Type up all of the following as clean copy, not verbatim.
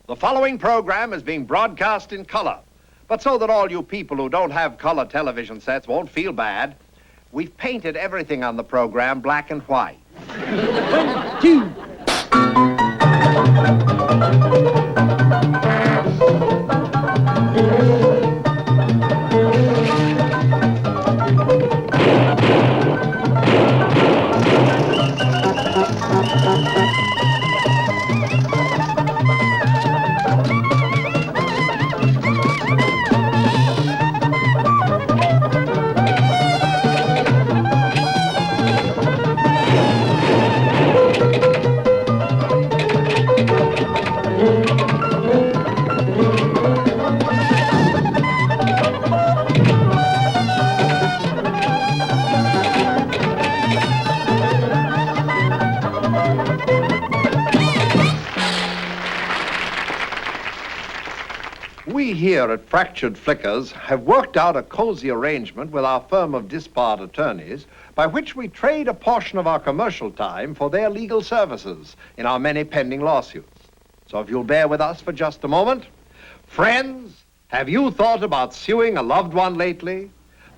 The following program is being broadcast in color. But so that all you people who don't have color television sets won't feel bad, we've painted everything on the program black and white. 1, 2. We here at Fractured Flickers have worked out a cozy arrangement with our firm of disbarred attorneys by which we trade a portion of our commercial time for their legal services in our many pending lawsuits. So if you'll bear with us for just a moment. Friends, have you thought about suing a loved one lately?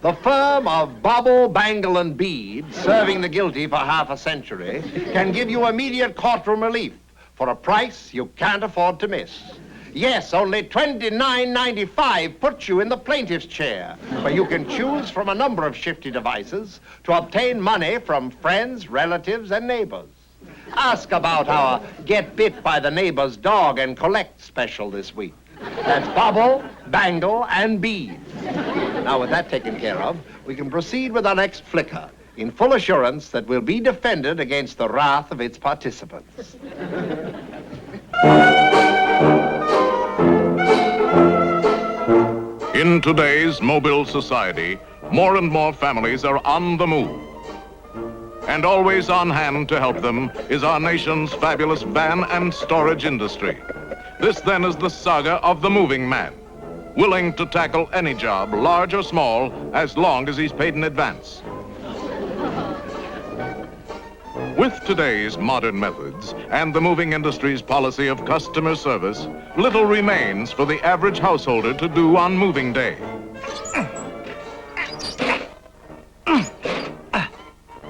The firm of Bobble, Bangle, and Bead, serving the guilty for half a century, can give you immediate courtroom relief for a price you can't afford to miss. Yes, only $29.95 puts you in the plaintiff's chair, where you can choose from a number of shifty devices to obtain money from friends, relatives, and neighbors. Ask about our Get Bit by the Neighbor's Dog and Collect special this week. That's Bobble, Bangle, and Bead. Now, with that taken care of, we can proceed with our next flicker, in full assurance that we'll be defended against the wrath of its participants. In today's mobile society, more and more families are on the move. And always on hand to help them is our nation's fabulous van and storage industry. This then is the saga of the moving man, willing to tackle any job, large or small, as long as he's paid in advance. With today's modern methods and the moving industry's policy of customer service, little remains for the average householder to do on moving day.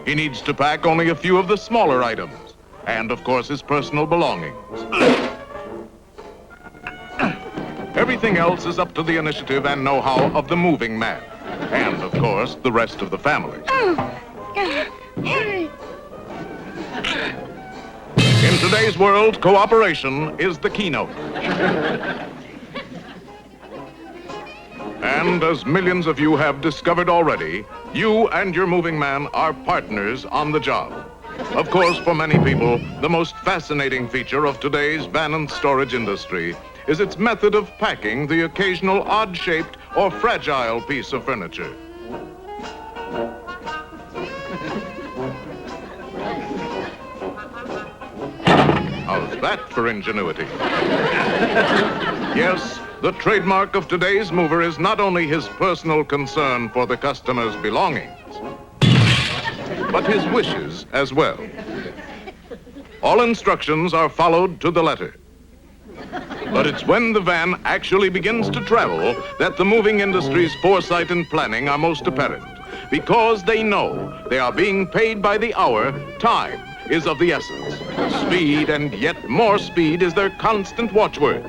He needs to pack only a few of the smaller items, and of course his personal belongings. Everything else is up to the initiative and know-how of the moving man, and of course the rest of the family. In today's world, cooperation is the keynote. And as millions of you have discovered already, you and your moving man are partners on the job. Of course, for many people, the most fascinating feature of today's van and storage industry is its method of packing the occasional odd-shaped or fragile piece of furniture. How's that for ingenuity? Yes, the trademark of today's mover is not only his personal concern for the customer's belongings, but his wishes as well. All instructions are followed to the letter. But it's when the van actually begins to travel that the moving industry's foresight and planning are most apparent. Because they know they are being paid by the hour, time is of the essence. Speed and yet more speed is their constant watchword.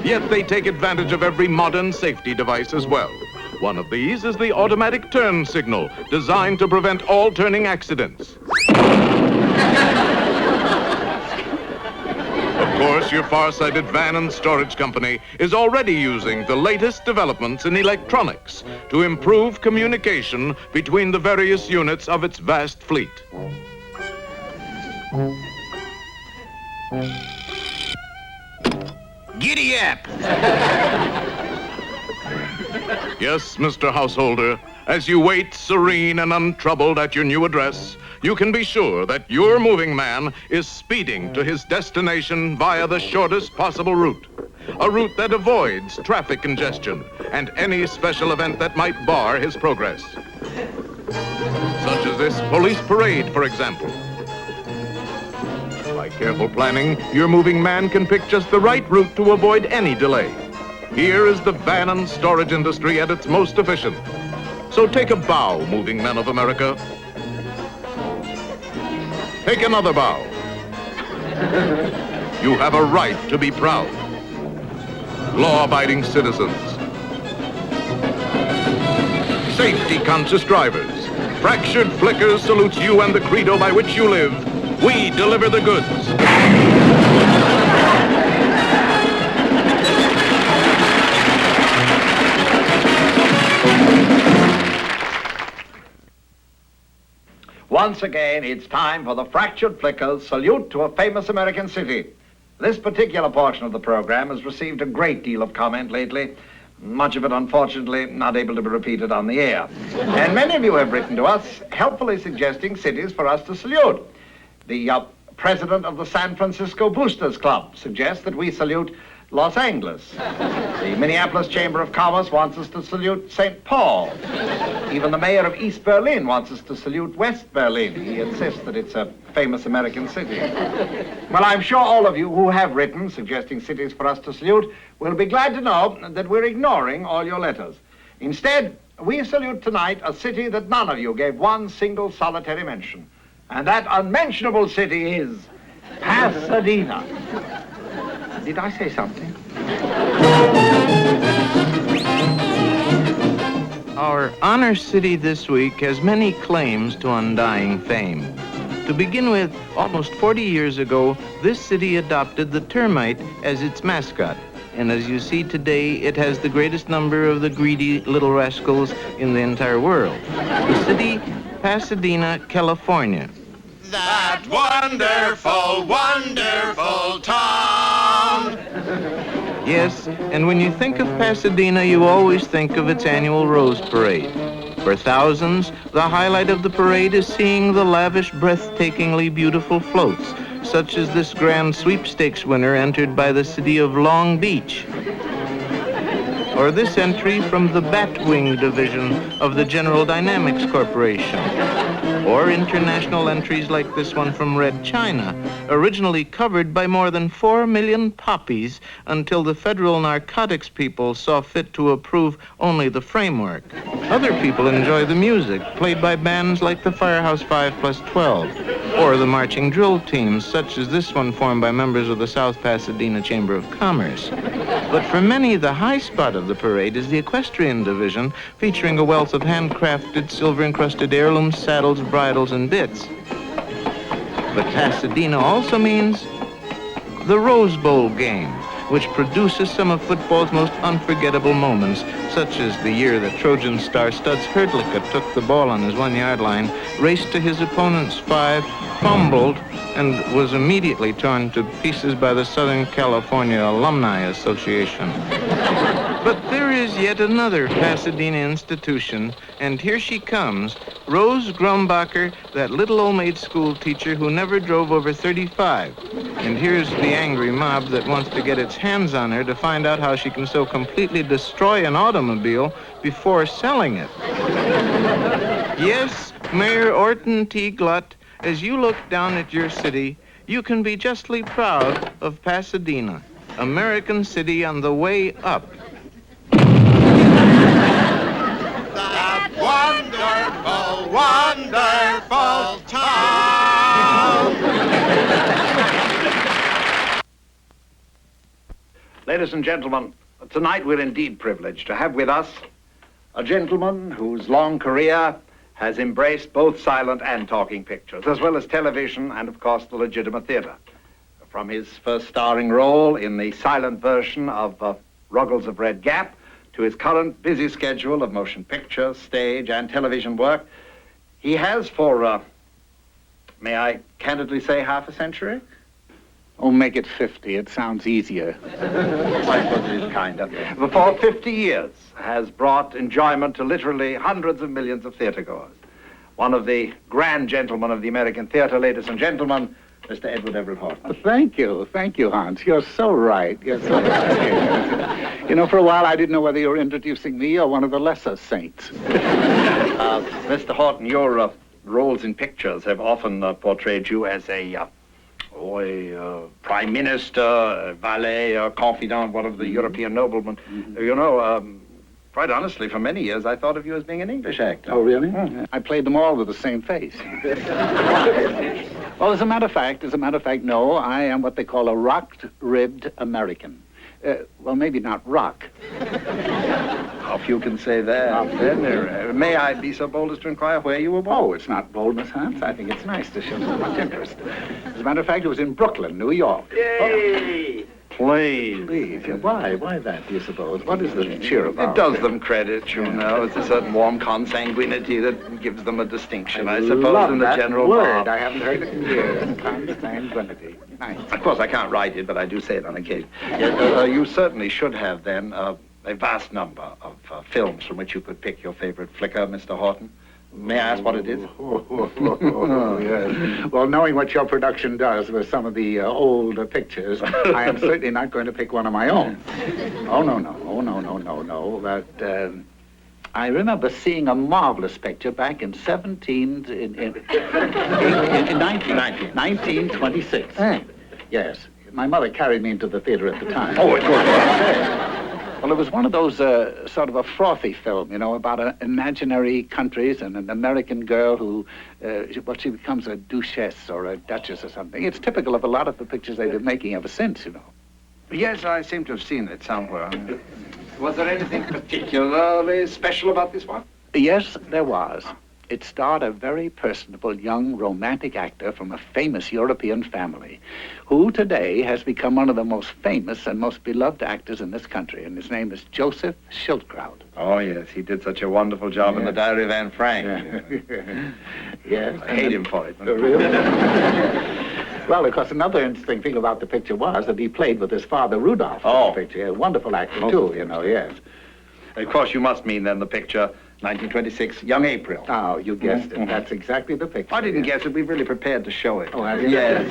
Yet they take advantage of every modern safety device as well. One of these is the automatic turn signal, designed to prevent all turning accidents. Of course, your far-sighted van and storage company is already using the latest developments in electronics to improve communication between the various units of its vast fleet. Giddy up! Yes, Mr. Householder, as you wait serene and untroubled at your new address, you can be sure that your moving man is speeding to his destination via the shortest possible route. A route that avoids traffic congestion and any special event that might bar his progress. Such as this police parade, for example. Like careful planning, your moving man can pick just the right route to avoid any delay. Here is the van and storage industry at its most efficient. So take a bow, moving men of America. Take another bow. You have a right to be proud. Law-abiding citizens. Safety-conscious drivers. Fractured Flickers salutes you and the credo by which you live. We deliver the goods. Once again, it's time for the Fractured Flickers salute to a famous American city. This particular portion of the program has received a great deal of comment lately, much of it, unfortunately, not able to be repeated on the air. And many of you have written to us, helpfully suggesting cities for us to salute. The president of the San Francisco Boosters Club suggests that we salute Los Angeles. The Minneapolis Chamber of Commerce wants us to salute St. Paul. Even the mayor of East Berlin wants us to salute West Berlin. He insists that it's a famous American city. Well, I'm sure all of you who have written suggesting cities for us to salute will be glad to know that we're ignoring all your letters. Instead, we salute tonight a city that none of you gave one single solitary mention. And that unmentionable city is Pasadena. Did I say something? Our honor city this week has many claims to undying fame. To begin with, almost 40 years ago, this city adopted the termite as its mascot. And as you see today, it has the greatest number of the greedy little rascals in the entire world. The city, Pasadena, California. That wonderful, wonderful town. Yes, and when you think of Pasadena, you always think of its annual Rose Parade. For thousands, the highlight of the parade is seeing the lavish, breathtakingly beautiful floats, such as this grand sweepstakes winner entered by the city of Long Beach. Or this entry from the Batwing division of the General Dynamics Corporation. Or international entries like this one from Red China, originally covered by more than 4 million poppies until the federal narcotics people saw fit to approve only the framework. Other people enjoy the music, played by bands like the Firehouse 5+12, or the marching drill teams, such as this one formed by members of the South Pasadena Chamber of Commerce. But for many, the high spot of the parade is the equestrian division, featuring a wealth of handcrafted, silver-encrusted heirlooms, saddles, bridles, and bits. But Pasadena also means the Rose Bowl game, which produces some of football's most unforgettable moments, such as the year that Trojan star Studs Herdlicka took the ball on his 1-yard line, raced to his opponent's 5, fumbled, and was immediately torn to pieces by the Southern California Alumni Association. But there is yet another Pasadena institution, and here she comes, Rose Grumbacher, that little old maid school teacher who never drove over 35. And here's the angry mob that wants to get its hands on her to find out how she can so completely destroy an automobile before selling it. Yes, Mayor Horton T. Glutt, as you look down at your city, you can be justly proud of Pasadena, American city on the way up. That wonderful, wonderful town. Ladies and gentlemen, tonight we're indeed privileged to have with us a gentleman whose long career has embraced both silent and talking pictures, as well as television and, of course, the legitimate theater. From his first starring role in the silent version of Ruggles of Red Gap to his current busy schedule of motion picture, stage, and television work, he has for, may I candidly say, half a century? Oh, make it 50. It sounds easier. I suppose it is kind of. For 50 years has brought enjoyment to literally hundreds of millions of theatergoers. One of the grand gentlemen of the American theater, ladies and gentlemen, Mr. Everett Horton. Thank you, Hans. You're so right. You're so right. You know, for a while I didn't know whether you were introducing me or one of the lesser saints. Mr. Horton, your roles in pictures have often portrayed you as a or a prime minister, a valet, a confidant, one of the European noblemen. You know, quite honestly, for many years, I thought of you as being an English actor. Oh, really? I played them all with the same face. Well, as a matter of fact, no, I am what they call a rock-ribbed American. Well, maybe not rock. How few can say that? Then, may I be so bold as to inquire where you were born? Oh, it's not boldness, Hans. I think it's nice to show so much interest. As a matter of fact, it was in Brooklyn, New York. Yay! Please. Please. Yeah, why? Why that, do you suppose? What is the cheer about? It does them credit, you know. It's a certain warm consanguinity that gives them a distinction, I suppose, love in the that general word. mob. I haven't heard it in years. Consanguinity. Nice. Of course, I can't write it, but I do say it on occasion. You certainly should have, then, a vast number of films from which you could pick your favorite flicker, Mr. Horton. May I ask what it is? Oh, yes. Well, knowing what your production does with some of the old pictures, I am certainly not going to pick one of my own. Oh, no. But I remember seeing a marvelous picture back in 1926. Yes. My mother carried me into the theater at the time. Oh, it was. Well, it was one of those sort of a frothy film, you know, about imaginary countries and an American girl who, she becomes a duchess or a duchess or something. It's typical of a lot of the pictures they've been making ever since, you know. Yes, I seem to have seen it somewhere. Was there anything particularly special about this one? Yes, there was. It starred a very personable young romantic actor from a famous European family who today has become one of the most famous and most beloved actors in this country, and his name is Joseph Schildkraut. Oh, yes, he did such a wonderful job in The Diary of Anne Frank. Yes. I hate him for it. Really? Well, of course, another interesting thing about the picture was that he played with his father, Rudolph. Oh. In the picture. A wonderful actor, too, you know, yes. Of course, you must mean, then, the picture 1926, Young April. Oh, you guessed it. That's exactly the picture. I didn't guess it. We really prepared to show it. Oh, have you? Yes.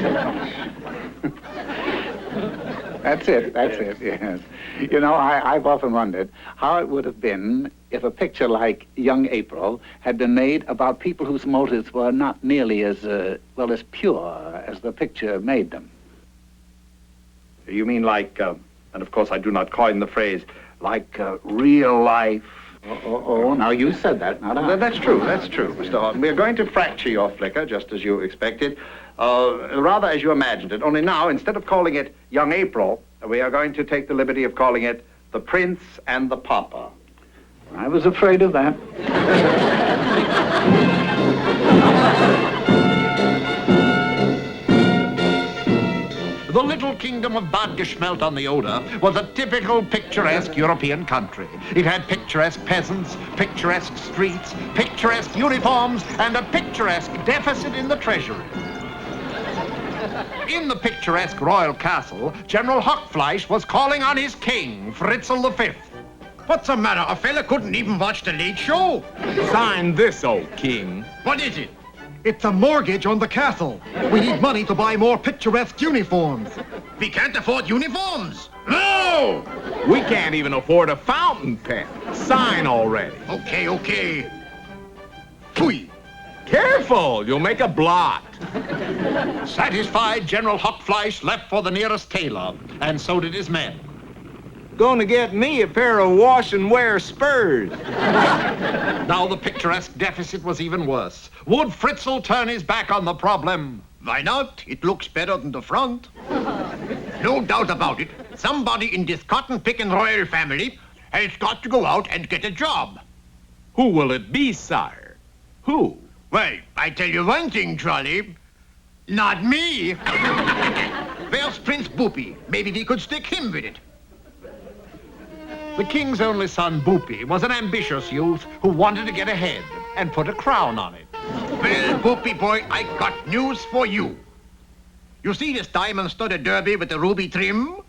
That's it, yes. You know, I've often wondered how it would have been if a picture like Young April had been made about people whose motives were not nearly as, as pure as the picture made them. You mean like, and of course I do not coin the phrase, like real life. Oh, now you said that, not I. That's true, Mr. Horton. We're going to fracture your flicker, just as you expected, rather as you imagined it. Only now, instead of calling it Young April, we are going to take the liberty of calling it The Prince and the Pauper. I was afraid of that. The little kingdom of Bad Geschmelt on the Oder was a typical picturesque European country. It had picturesque peasants, picturesque streets, picturesque uniforms, and a picturesque deficit in the treasury. In the picturesque royal castle, General Hockfleisch was calling on his king, Fritzl V. What's the matter? A fella couldn't even watch the late show. Sign this, old king. What is it? It's a mortgage on the castle. We need money to buy more picturesque uniforms. We can't afford uniforms. No! We can't even afford a fountain pen. Sign already. Okay. Pfui. Careful, you'll make a blot. Satisfied, General Hockfleisch left for the nearest tailor, and so did his men. Gonna get me a pair of wash and wear spurs. Now the picturesque deficit was even worse. Would Fritzl turn his back on the problem? Why not? It looks better than the front. No doubt about it. Somebody in this cotton-picking royal family has got to go out and get a job. Who will it be, sire? Who? Well, I tell you one thing, Charlie. Not me. Where's Prince Boopy? Maybe we could stick him with it. The king's only son, Boopy, was an ambitious youth who wanted to get ahead and put a crown on it. Well, Boopy boy, I got news for you. You see this diamond-studded derby with the ruby trim?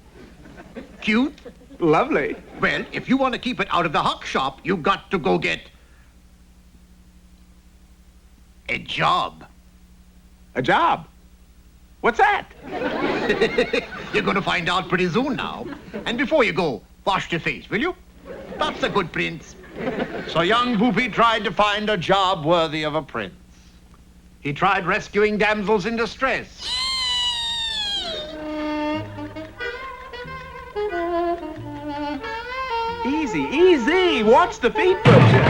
Cute? Lovely. Well, if you want to keep it out of the hock shop, you got to go get a job. A job? What's that? You're going to find out pretty soon now. And before you go, wash your face, will you? That's a good prince. So young Boopy tried to find a job worthy of a prince. He tried rescuing damsels in distress. Easy, easy. Watch the feet, butcher.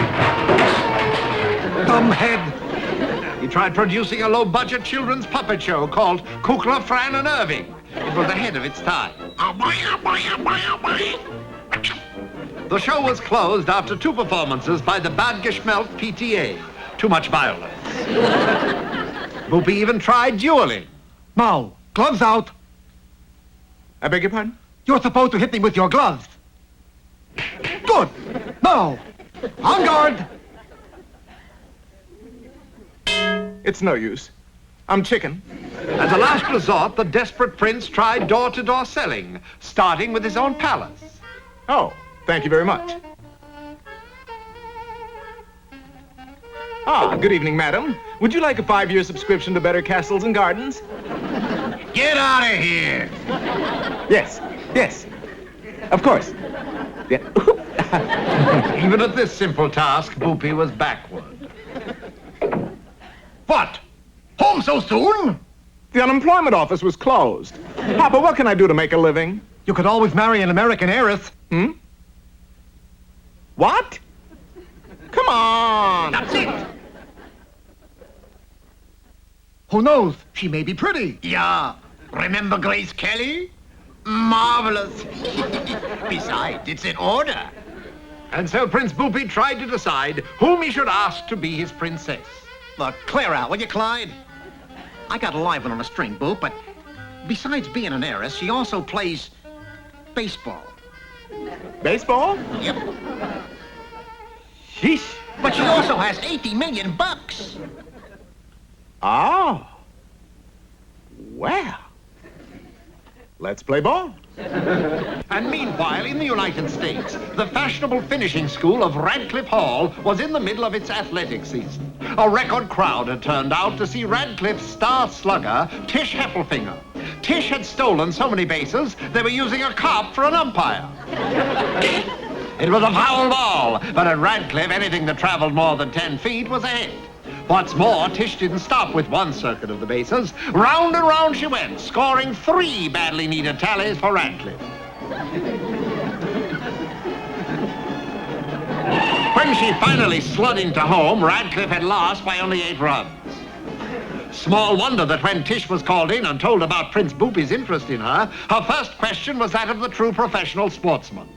Dumbhead. He tried producing a low-budget children's puppet show called Kukla, Fran and Irving. It was ahead of its time. The show was closed after 2 performances by the Bad Geschmelt PTA. Too much violence. Boopy even tried dueling. Now, gloves out. I beg your pardon? You're supposed to hit me with your gloves. Good. Now, on guard. It's no use. I'm chicken. As a last resort, the desperate prince tried door-to-door selling, starting with his own palace. Oh, thank you very much. Ah, good evening, madam. Would you like a 5-year subscription to Better Castles and Gardens? Get out of here! Yes, yes. Of course. Yeah. Even at this simple task, Boopy was backward. What? Home so soon? The unemployment office was closed. Papa, what can I do to make a living? You could always marry an American heiress. Hmm? What? Come on. That's it. Who knows? She may be pretty. Yeah. Remember Grace Kelly? Marvelous. Besides, it's in order. And so Prince Boopy tried to decide whom he should ask to be his princess. Look, clear out, will you, Clyde? I got a live one on a string, Boop, but besides being an heiress, she also plays baseball. Baseball? Yep. Sheesh. But she also has $80 million. Oh. Well. Let's play ball. And meanwhile, in the United States, the fashionable finishing school of Radcliffe Hall was in the middle of its athletic season. A record crowd had turned out to see Radcliffe's star slugger, Tish Heffelfinger. Tish had stolen so many bases, they were using a cop for an umpire. It was a foul ball, but at Radcliffe, anything that traveled more than 10 feet was a hit. What's more, Tish didn't stop with one circuit of the bases. Round and round she went, scoring 3 badly needed tallies for Radcliffe. When she finally slid into home, Radcliffe had lost by only 8 runs. Small wonder that when Tish was called in and told about Prince Boopy's interest in her, her first question was that of the true professional sportsman.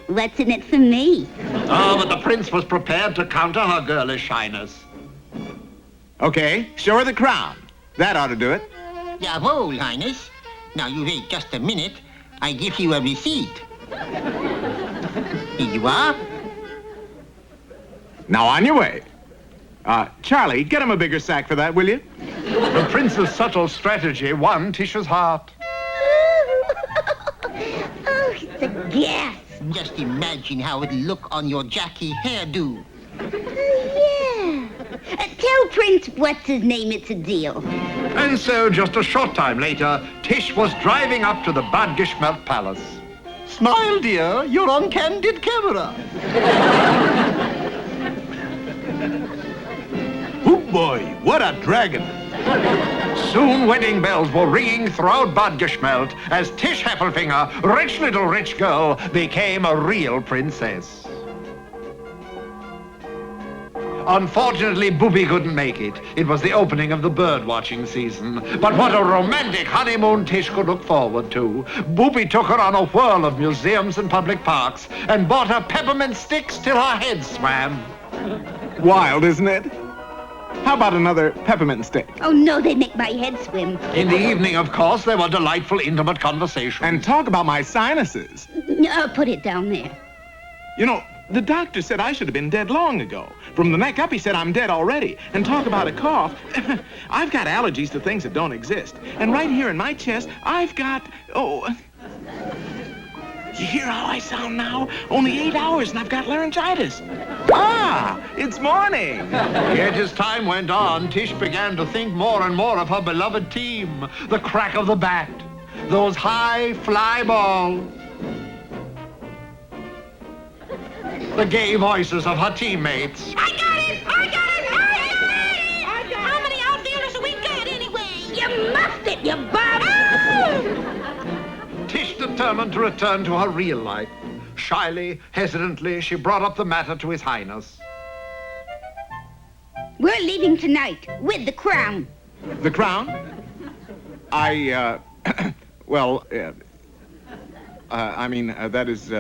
What's in it for me? Oh, but the prince was prepared to counter her girlish shyness. Okay, show her the crown. That ought to do it. Jawohl, Highness. Now you wait just a minute. I give you a receipt. Here you are. Now on your way. Charlie, get him a bigger sack for that, will you? The prince's subtle strategy won Tish's heart. Oh, it's a gas. Just imagine how it'll look on your Jackie hairdo. Yeah. Tell Prince what's-his-name it's a deal. And so, just a short time later, Tish was driving up to the Bad Geschmelt Palace. Smile, dear. You're on candid camera. Oh boy, what a dragon. Soon wedding bells were ringing throughout Bad Geschmelt as Tish Heffelfinger, rich little rich girl, became a real princess. Unfortunately, Boopy couldn't make it. It was the opening of the bird-watching season. But what a romantic honeymoon Tish could look forward to. Boopy took her on a whirl of museums and public parks and bought her peppermint sticks till her head swam. Wild, isn't it? How about another peppermint stick? Oh, no, they make my head swim. In the evening, of course, there were delightful, intimate conversations. And talk about my sinuses. Put it down there. You know, the doctor said I should have been dead long ago. From the neck up, he said I'm dead already. And talk about a cough. I've got allergies to things that don't exist. And right here in my chest, I've got, you hear how I sound now? Only 8 hours and I've got laryngitis. Ah, it's morning. Yet as time went on, Tish began to think more and more of her beloved team. The crack of the bat, those high fly balls, the gay voices of her teammates. I got it! How many outfielders have we got anyway? You muffed it, you bum! Tish determined to return to her real life. Shyly, hesitantly, she brought up the matter to His Highness. We're leaving tonight with the crown. The crown? Well, that is,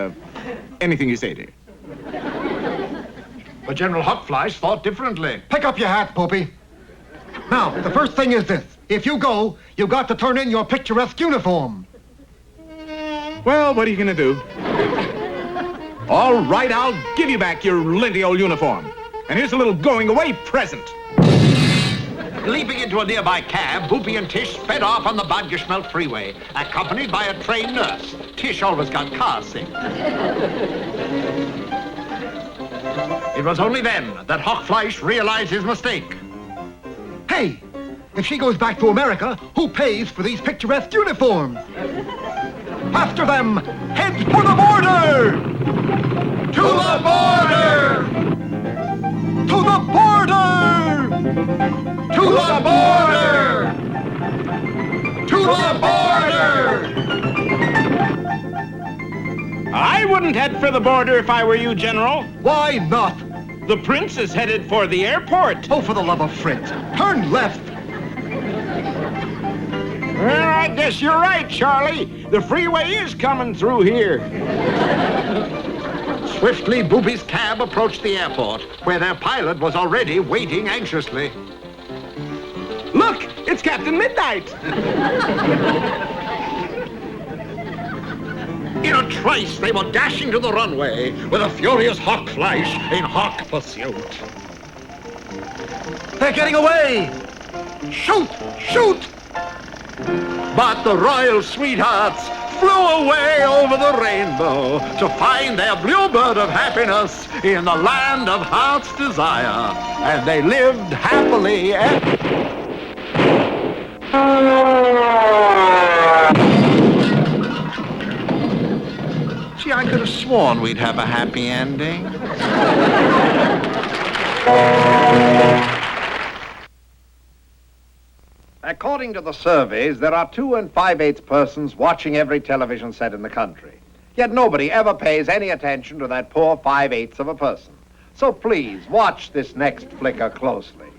anything you say, dear. But General Hockfleisch thought differently. Pick up your hat, Poopy. Now, the first thing is this. If you go, you've got to turn in your picturesque uniform. Well, what are you going to do? All right, I'll give you back your linty old uniform. And here's a little going-away present. Leaping into a nearby cab, Boopy and Tish sped off on the Bad Geschmelt freeway, accompanied by a trained nurse. Tish always got car sick. It was only then that Hockfleisch realized his mistake. Hey, if she goes back to America, who pays for these picturesque uniforms? After them, head for the border! To the border! To the border! To the border! To the border! I wouldn't head for the border if I were you, General. Why not? The prince is headed for the airport. Oh, for the love of Fritz, turn left! Well, I guess you're right, Charlie. The freeway is coming through here. Swiftly, Boopy's cab approached the airport, where their pilot was already waiting anxiously. Look, it's Captain Midnight. In a trice, they were dashing to the runway with a furious Hockfleisch in hot pursuit. They're getting away! Shoot! Shoot! But the royal sweethearts flew away over the rainbow to find their bluebird of happiness in the land of heart's desire. And they lived happily ever. Gee, I could have sworn we'd have a happy ending. According to the surveys, there are 2 5/8 persons watching every television set in the country. Yet nobody ever pays any attention to that poor 5/8 of a person. So please, watch this next flicker closely.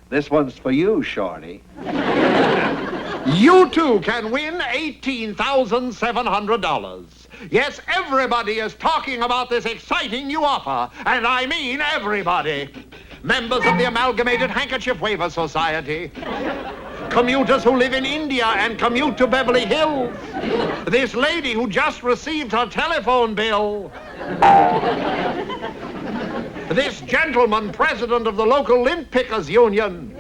This one's for you, Shorty. You too can win $18,700. Yes, everybody is talking about this exciting new offer, and I mean everybody. Members of the Amalgamated Handkerchief Waiver Society, commuters who live in India and commute to Beverly Hills, this lady who just received her telephone bill, this gentleman, president of the local lint pickers union.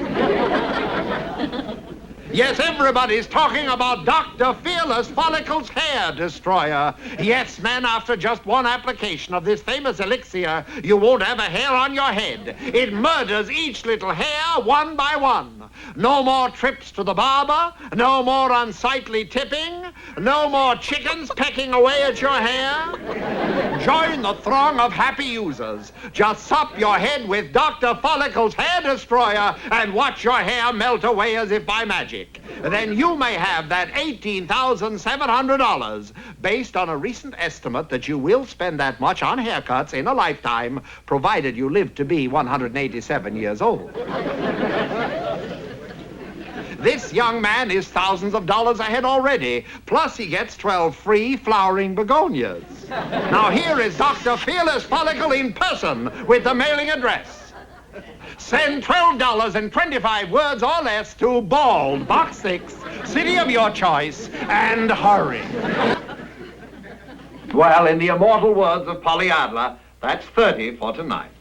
Yes, everybody's talking about Dr. Fearless Follicles Hair Destroyer. Yes, men, after just one application of this famous elixir, you won't have a hair on your head. It murders each little hair one by one. No more trips to the barber, no more unsightly tipping, no more chickens pecking away at your hair. Join the throng of happy users. Just sop your head with Dr. Follicles Hair Destroyer and watch your hair melt away as if by magic. Then you may have that $18,700 based on a recent estimate that you will spend that much on haircuts in a lifetime, provided you live to be 187 years old. This young man is thousands of dollars ahead already, plus he gets 12 free flowering begonias. Now here is Dr. Fearless Follicle in person with the mailing address. Send $12.25 words or less to Bald, Box 6, city of your choice, and hurry. Well, in the immortal words of Polly Adler, that's 30 for tonight.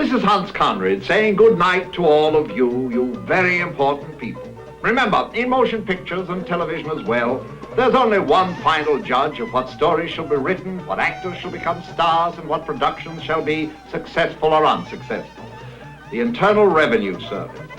This is Hans Conrad saying good night to all of you, you very important people. Remember, in motion pictures and television as well, there's only one final judge of what stories shall be written, what actors shall become stars, and what productions shall be successful or unsuccessful. The Internal Revenue Service.